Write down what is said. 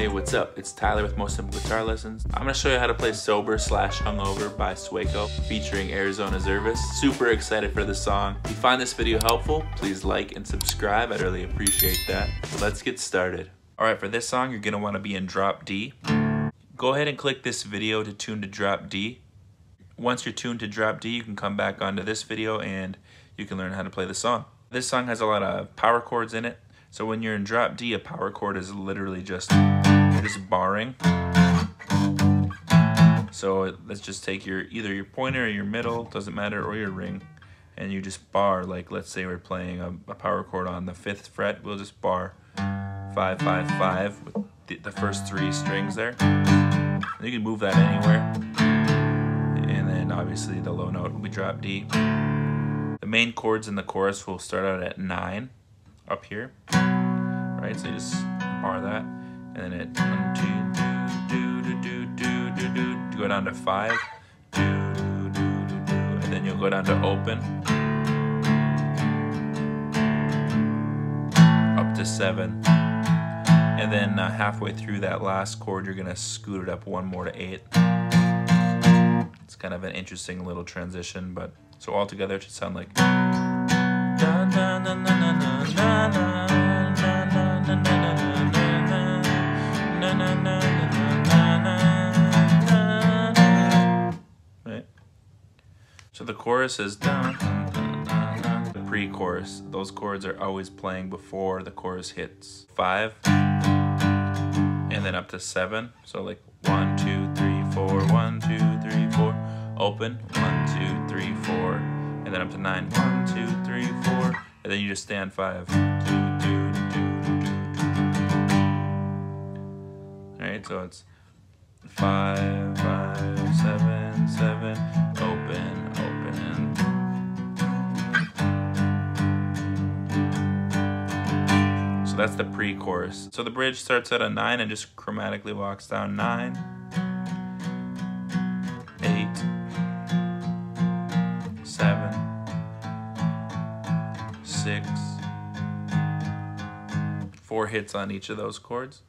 Hey, what's up? It's Tyler with Most Simple Guitar Lessons. I'm gonna show you how to play Sober / Hungover by Sueco, featuring Arizona Zervas. Super excited for this song. If you find this video helpful, please like and subscribe. I'd really appreciate that. So let's get started. All right, for this song, you're gonna wanna be in drop D. Go ahead and click this video to tune to drop D. Once you're tuned to drop D, you can come back onto this video and you can learn how to play the song. This song has a lot of power chords in it. So when you're in drop D, a power chord is literally just barring. So let's just take either your pointer or your middle, doesn't matter, or your ring, and you just bar. Like let's say we're playing a power chord on the 5th fret, we'll just bar 5, 5, 5 with the first 3 strings there. And you can move that anywhere. And then obviously the low note will be drop D. The main chords in the chorus will start out at 9 up here, right? So you just bar that, and then it 1, 2, do, go down to 5, and then you'll go down to open, up to 7, and then halfway through that last chord, you're gonna scoot it up 1 more to 8. It's kind of an interesting little transition, but so all together it should sound like. Right. So the chorus is the pre-chorus. Those chords are always playing before the chorus hits 5, and then up to 7. So like 1, 2, 3, 4, 1, 2, 3, 4, open, 1, 2, 3, 4, and then up to 9, 1, 2, 3, 4, and then you just stay on 5. Alright, so it's 5, 5, 7, 7, open, open. So that's the pre-chorus. So the bridge starts at a 9 and just chromatically walks down 9, 8, 7, 6, 4 hits on each of those chords.